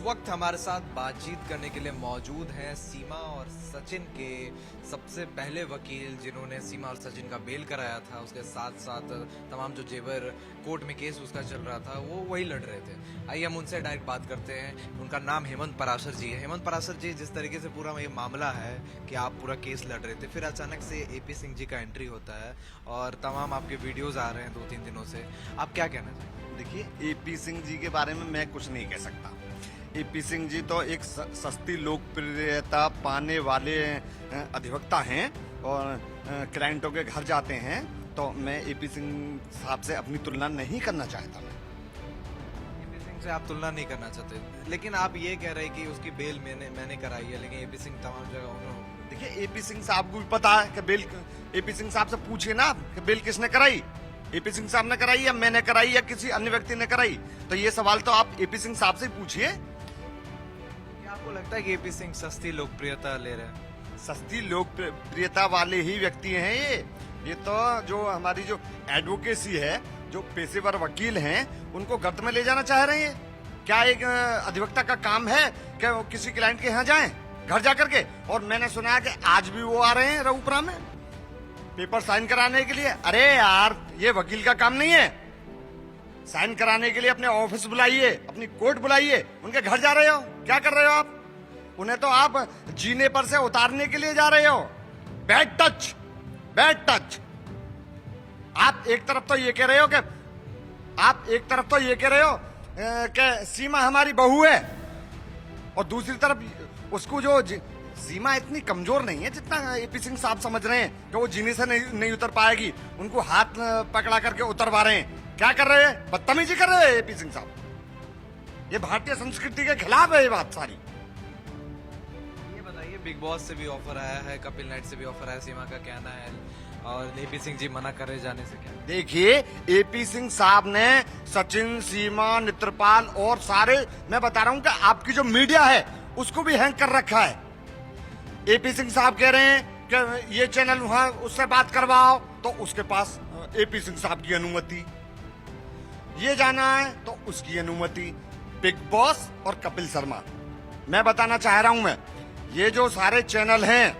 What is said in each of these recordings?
वक्त हमारे साथ बातचीत करने के लिए मौजूद हैं सीमा और सचिन के सबसे पहले वकील, जिन्होंने सीमा और सचिन का बेल कराया था। उसके साथ साथ तमाम जो जेवर कोर्ट में केस उसका चल रहा था वो वही लड़ रहे थे। आइए हम उनसे डायरेक्ट बात करते हैं। उनका नाम हेमंत पराशर जी है। हेमंत पराशर जी, जिस तरीके से पूरा ये मामला है कि आप पूरा केस लड़ रहे थे, फिर अचानक से एपी सिंह जी का एंट्री होता है और तमाम आपके वीडियोज आ रहे हैं 2-3 दिनों से, आप क्या कहना चाहेंगे? देखिए, एपी सिंह जी के बारे में मैं कुछ नहीं कह सकता। एपी सिंह जी तो एक सस्ती लोकप्रियता पाने वाले अधिवक्ता हैं और क्लाइंटों के घर जाते हैं, तो मैं एपी सिंह साहब से अपनी तुलना नहीं करना चाहता। मैं एपी सिंह से आप तुलना नहीं करना चाहते, लेकिन आप ये कह रहे हैं कि उसकी बेल मैंने कराई है, लेकिन एपी सिंह तमाम जगह उन्होंने। देखिए, एपी सिंह साहब को भी पता है कि बेल, एपी सिंह साहब से पूछिए ना कि बेल किसने कराई, एपी सिंह साहब ने कराई या मैंने कराई या किसी अन्य व्यक्ति ने कराई। तो ये सवाल तो आप एपी सिंह साहब से पूछिए। क्या आपको लगता है कि एपी सिंह सस्ती लोकप्रियता ले रहे हैं? सस्ती लोकप्रियता वाले ही व्यक्ति हैं ये तो जो हमारी जो एडवोकेसी है, जो पेशेवर वकील हैं, उनको गर्त में ले जाना चाह रहे हैं। क्या एक अधिवक्ता का काम है कि वो किसी क्लाइंट के यहाँ जाएं घर जाकर के? और मैंने सुना है कि आज भी वो आ रहे हैं रघुपुरा में पेपर साइन कराने के लिए। अरे यार, ये वकील का काम नहीं है। साइन कराने के लिए अपने ऑफिस बुलाइए, अपनी कोर्ट बुलाइए, उनके घर जा रहे हो, क्या कर रहे हो आप? उन्हें तो आप जीने पर से उतारने के लिए जा रहे हो। Bad touch, bad touch. आप एक तरफ तो ये कह रहे हो कि सीमा हमारी बहू है, और दूसरी तरफ उसको जो सीमा इतनी कमजोर नहीं है जितना एपी सिंह साहब समझ रहे हैं कि वो जीने से नहीं उतर पाएगी, उनको हाथ पकड़ा करके उतरवा रहे हैं। क्या कर रहे हैं? बदतमीजी कर रहे हैं एपी सिंह साहब। ये भारतीय संस्कृति के खिलाफ है ये बात सारी। ये बताइए, बिग बॉस से भी ऑफर आया है, कपिल नाइट से भी ऑफर आया, सीमा का कहना है, और एपी सिंह जी मना कर रहे जाने से। क्या देखिए, एपी सिंह साहब ने सचिन, सीमा, नित्रपाल और सारे, मैं बता रहा हूं कि आपकी जो मीडिया है उसको भी हैंग कर रखा है। एपी सिंह साहब कह रहे हैं कि ये चैनल वहां उससे बात करवाओ, तो उसके पास एपी सिंह साहब की अनुमति, ये जाना है तो उसकी अनुमति। बिग बॉस और कपिल शर्मा, मैं बताना चाह रहा हूं, मैं ये जो सारे चैनल हैं,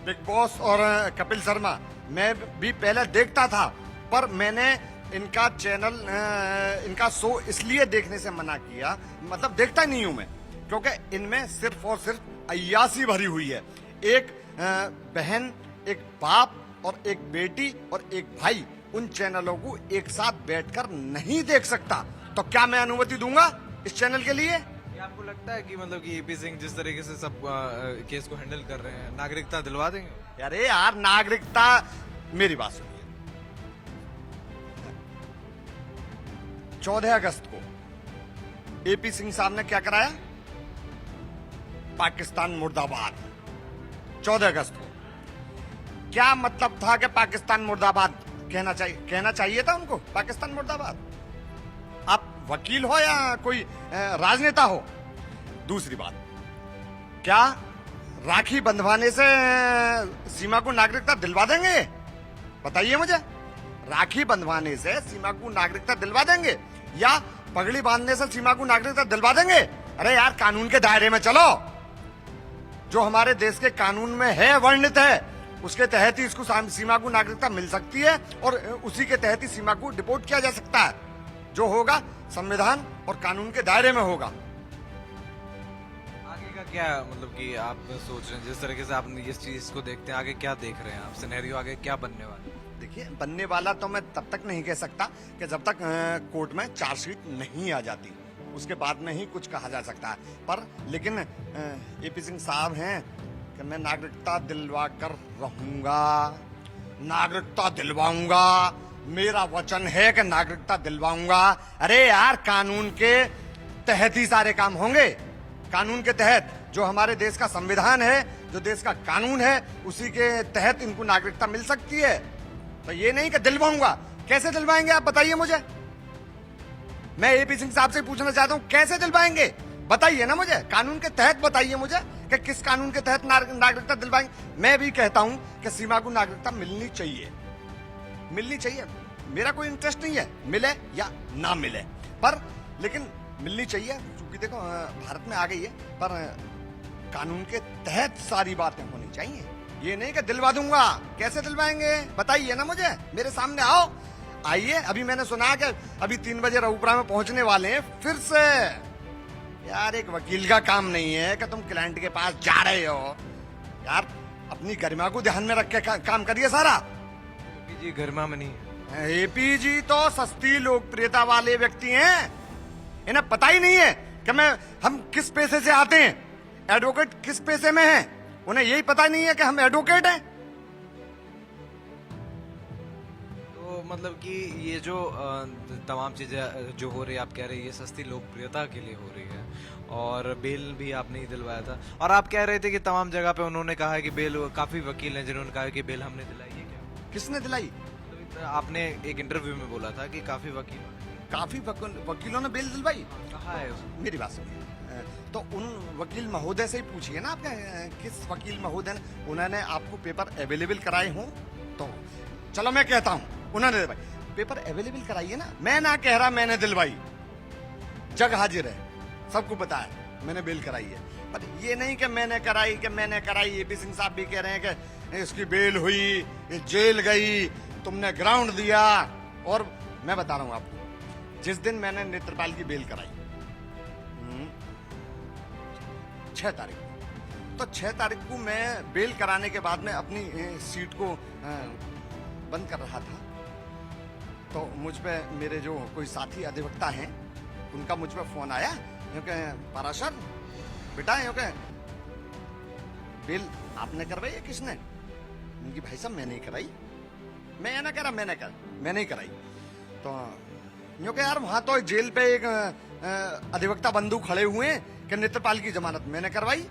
बिग बॉस और कपिल शर्मा, मैं भी पहले देखता था, पर मैंने इनका चैनल, इनका शो इसलिए देखने से मना किया, मतलब देखता नहीं हूं मैं, क्योंकि इनमें सिर्फ और सिर्फ अय्यासी भरी हुई है। एक बहन, एक बाप और एक बेटी और एक भाई उन चैनलों को एक साथ बैठकर नहीं देख सकता। तो क्या मैं अनुमति दूंगा इस चैनल के लिए? क्या आपको लगता है कि मतलब कि एपी सिंह जिस तरीके से सब केस को हैंडल कर रहे हैं, नागरिकता दिलवा देंगे? अरे यार, नागरिकता, मेरी बात सुनिए। 14 अगस्त को एपी सिंह साहब ने क्या कराया? पाकिस्तान मुर्दाबाद। 14 अगस्त को क्या मतलब था कि पाकिस्तान मुर्दाबाद कहना चाहिए था उनको? पाकिस्तान मुर्दाबाद। आप वकील हो या कोई राजनेता हो? दूसरी बात, क्या राखी बंधवाने से सीमा को नागरिकता दिलवा देंगे? बताइए मुझे। राखी बंधवाने से सीमा को नागरिकता दिलवा देंगे या पगड़ी बांधने से सीमा को नागरिकता दिलवा देंगे? अरे यार, कानून के दायरे में चलो। जो हमारे देश के कानून में है, वर्णित है, उसके तहत ही इसको सीमा को नागरिकता मिल सकती है और उसी के तहत ही सीमा को डिपोर्ट किया जा सकता है। जो होगा संविधान और कानून के दायरे में होगा। आगे का क्या मतलब कि आप सोच रहे हैं, जिस तरीके से आप इस चीज को देखते हैं, आगे क्या देख रहे हैं आप? सिनेरियो आगे क्या बनने वाला? देखिए, बनने वाला तो मैं तब तक नहीं कह सकता कि जब तक कोर्ट में चार्जशीट नहीं आ जाती, उसके बाद में ही कुछ कहा जा सकता है। पर लेकिन एपी सिंह साहब हैं कि मैं नागरिकता दिलवा कर रहूंगा, नागरिकता दिलवाऊंगा, मेरा वचन है कि नागरिकता दिलवाऊंगा। अरे यार, कानून के तहत ही सारे काम होंगे। कानून के तहत, जो हमारे देश का संविधान है, जो देश का कानून है, उसी के तहत इनको नागरिकता मिल सकती है। तो ये नहीं कि दिलवाऊंगा। कैसे दिलवाएंगे आप बताइए मुझे। मैं एपी सिंह साहब से पूछना चाहता हूं, कैसे दिलवाएंगे? बताइए ना मुझे, कानून के तहत बताइए मुझे कि किस कानून के तहत नागरिकता दिलवाएंगे। मैं भी कहता हूं कि सीमा को नागरिकता मिलनी चाहिए, मिलनी चाहिए। मेरा कोई इंटरेस्ट नहीं है मिले या ना मिले, पर लेकिन मिलनी चाहिए, क्योंकि देखो भारत में आ गई है, पर कानून के तहत सारी बातें होनी चाहिए। ये नहीं कि दिलवा दूंगा। कैसे दिलवाएंगे बताइए ना मुझे, मेरे सामने आओ, आइए। अभी मैंने सुना कि अभी 3 बजे रघुपुरा में पहुंचने वाले हैं फिर से। यार एक वकील का काम नहीं है कि तुम क्लाइंट के पास जा रहे हो। यार अपनी गरिमा को ध्यान में रख के काम करिए सारा। जी गरिमा में नहीं है। एपी जी तो सस्ती लोकप्रियता वाले व्यक्ति हैं, इन्हें पता ही नहीं है कि हम किस पैसे से आते हैं, एडवोकेट किस पैसे में है। उन्हें यही पता नहीं है कि हम एडवोकेट हैं। तो मतलब कि ये जो तमाम चीजें जो हो रही है, आप कह रहे हैं ये सस्ती लोकप्रियता के लिए हो रही है, और बेल भी आपने ही दिलवाया था। और आप कह रहे थे कि तमाम जगह पे उन्होंने कहा है कि बेल, काफी वकील हैं जिन्होंने कहा है कि बेल हमने दिलाई है। क्या किसने दिलाई? आपने एक इंटरव्यू में बोला था कि काफी वकीलों ने बेल दिलवाई। कहा है उसने? मेरी बात सुनिए, तो उन वकील महोदय से ही पूछिए ना आपने किस वकील महोदय ने उन्होंने आपको पेपर अवेलेबल कराए हों। तो चलो मैं कहता हूं उन्होंने दिलवाई, पेपर अवेलेबल कराइए ना। मैं ना कह रहा मैंने दिलवाई, जग हाजिर है, सबको पता है मैंने बेल कराई है। पर ये नहीं कि मैंने कराई। एपी सिंह साहब भी कह रहे हैं कि इसकी बेल हुई, ये जेल गई, तुमने ग्राउंड दिया। और मैं बता रहा हूं आपको, जिस दिन मैंने नेत्रपाल की बेल कराई 6 तारीख को, तो 6 तारीख को मैं बेल कराने के बाद में अपनी सीट को बंद कर रहा था, तो मुझ पे मेरे जो कोई साथी अधिवक्ता हैं उनका मुझ पे फोन आया, क्योंकि पराशर बेटा क्योंकि बेल आपने करवाई है किसने? उनकी भाई साहब मैंने ही कराई। मैं ये ना कह रहा मैंने ही कराई। तो यूं कि यार वहां तो जेल पे एक अधिवक्ता बंधु खड़े हुए हैं कि नेत्रपाल की जमानत मैंने करवाई।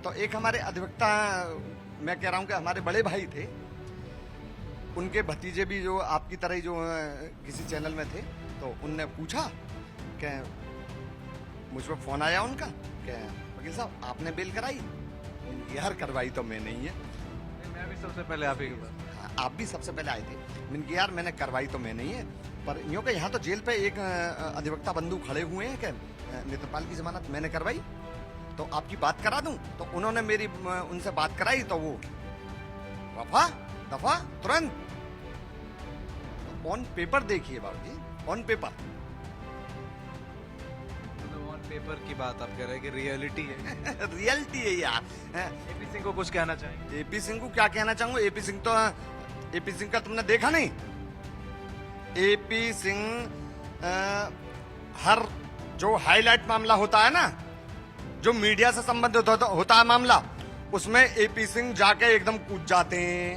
तो एक हमारे अधिवक्ता, मैं कह रहा हूं कि हमारे बड़े भाई थे, उनके भतीजे भी जो आपकी तरह ही जो किसी चैनल में थे, तो उनने पूछा कि मुझ पर फोन आया उनका कि वकील साहब आपने बेल कराई? यार करवाई तो मैं नहीं है। मैं भी सबसे पहले आप ही के पास। आप भी सबसे पहले आए थे। मैंने कहा यार मैंने करवाई तो मैं नहीं है, पर यूं कि यहाँ तो जेल पे एक अधिवक्ता बंधु खड़े हुए हैं कि नेत्रपाल की जमानत मैंने करवाई, तो आपकी बात करा दूं। तो उन्होंने मेरी उनसे बात कराई, तो वो दफा तुरंत ऑन पेपर देखिए बाबूजी, ऑन पेपर पेपर की बात आप कह रहे हैं कि रियलिटी है। रियलिटी है यार। एपी सिंह को कुछ कहना चाहेंगे? एपी सिंह को क्या कहना चाहूंगा? एपी सिंह का तुमने देखा नहीं? एपी सिंह हर जो हाईलाइट मामला होता है ना, जो मीडिया से संबंधित होता है मामला, उसमें एपी सिंह जाके एकदम कूद जाते हैं।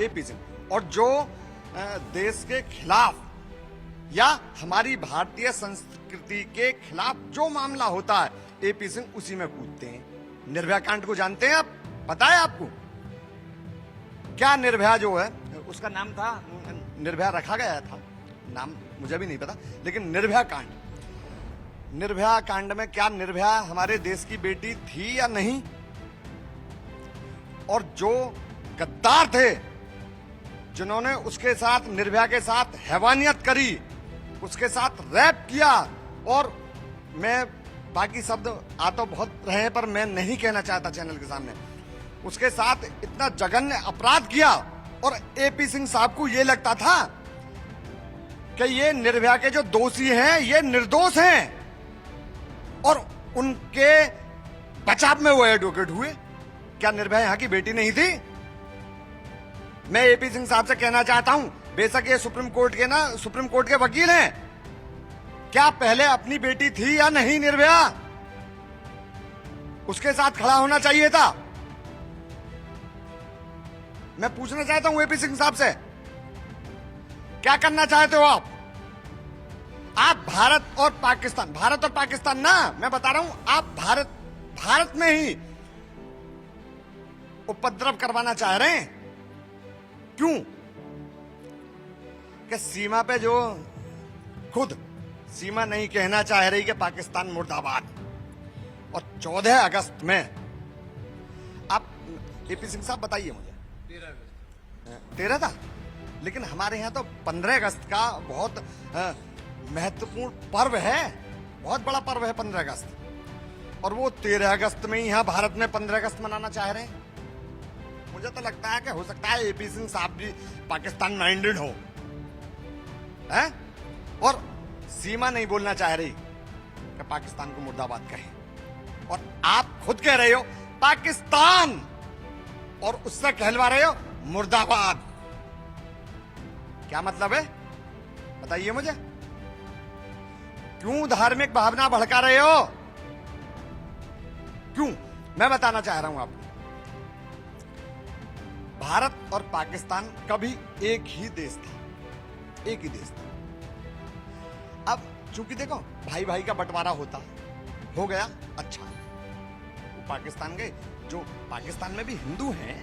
एपी सिंह, और जो देश के खिलाफ या हमारी भारतीय संस्कृति के खिलाफ जो मामला होता है, एपी सिंह उसी में कूदते हैं। निर्भया कांड को जानते हैं आप? पता है आपको क्या? निर्भया जो है उसका नाम था, निर्भया रखा गया था, नाम मुझे भी नहीं पता, लेकिन निर्भया कांड में क्या निर्भया हमारे देश की बेटी थी या नहीं? और जो गद्दार थे जिन्होंने उसके साथ, निर्भया के साथ हैवानियत करी, उसके साथ रैप किया, और मैं बाकी शब्द आ तो बहुत रहे हैं पर मैं नहीं कहना चाहता चैनल के सामने, उसके साथ इतना जघन्य अपराध किया, और एपी सिंह साहब को यह लगता था कि ये निर्भया के जो दोषी हैं ये निर्दोष हैं, और उनके बचाव में वो एडवोकेट हुए। क्या निर्भया यहां की बेटी नहीं थी? मैं एपी सिंह साहब से कहना चाहता हूं, बेशक ये सुप्रीम कोर्ट के वकील हैं, क्या पहले अपनी बेटी थी या नहीं निर्भया? उसके साथ खड़ा होना चाहिए था। मैं पूछना चाहता हूं एपी सिंह साहब से, क्या करना चाहते हो आप? आप भारत और पाकिस्तान ना, मैं बता रहा हूं, आप भारत में ही उपद्रव करवाना चाह रहे हैं। क्यों? कि सीमा पे जो खुद सीमा नहीं कहना चाह रही कि पाकिस्तान मुर्दाबाद, और 14 अगस्त में आप एपी सिंह साहब बताइए मुझे, 13 था, लेकिन हमारे यहाँ तो 15 अगस्त का बहुत महत्वपूर्ण पर्व है, बहुत बड़ा पर्व है 15 अगस्त, और वो 13 अगस्त में यहाँ भारत में 15 अगस्त मनाना चाह रहे हैं। मुझे तो लगता है कि हो सकता है एपी सिंह साहब भी पाकिस्तान माइंडेड हो, है? और सीमा नहीं बोलना चाह रही कि पाकिस्तान को मुर्दाबाद कहें, और आप खुद कह रहे हो पाकिस्तान, और उससे कहलवा रहे हो मुर्दाबाद। क्या मतलब है बताइए मुझे? क्यों धार्मिक भावना भड़का रहे हो? क्यों? मैं बताना चाह रहा हूं आपको, भारत और पाकिस्तान कभी एक ही देश था, एक ही देश था। अब चूंकि देखो भाई भाई का बंटवारा होता हो गया, अच्छा वो पाकिस्तान गए, जो पाकिस्तान में भी हिंदू हैं,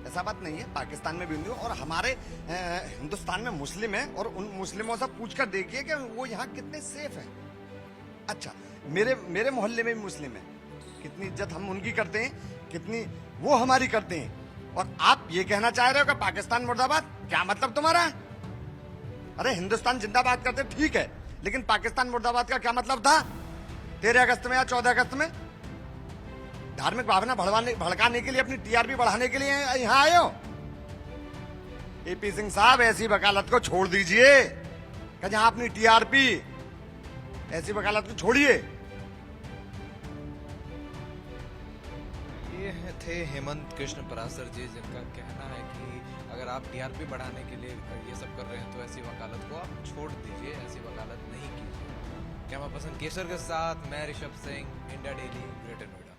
ऐसा बात नहीं है, पाकिस्तान में भी हिंदू, और हमारे हिंदुस्तान में मुस्लिम है, और उन मुस्लिमों से पूछकर देखिए कि वो यहाँ कितने सेफ हैं। अच्छा, मेरे मोहल्ले में भी मुस्लिम है, कितनी इज्जत हम उनकी करते हैं, कितनी वो हमारी करते हैं, और आप ये कहना चाह रहे हो कि पाकिस्तान मुर्दाबाद? क्या मतलब तुम्हारा? अरे हिंदुस्तान जिंदाबाद करते ठीक है, लेकिन पाकिस्तान मुर्दाबाद का क्या मतलब था 13 अगस्त में या 14 अगस्त में? धार्मिक भावना भड़काने के लिए, अपनी टीआरपी बढ़ाने के लिए यहां आए हो? एपी सिंह साहब, ऐसी वकालत को छोड़ दीजिए, कि जहां अपनी टीआरपी, ऐसी वकालत को छोड़िए। ये थे हेमंत कृष्ण पराशर जी, जिनका कहना है कि अगर आप टीआरपी बढ़ाने के लिए ये सब कर रहे हैं तो ऐसी वकालत को आप छोड़ दीजिए, ऐसी वकालत नहीं कीजिए। कैमरा पर्सन केसर के साथ मैं Rishabh Singh, India daily, greater Noida.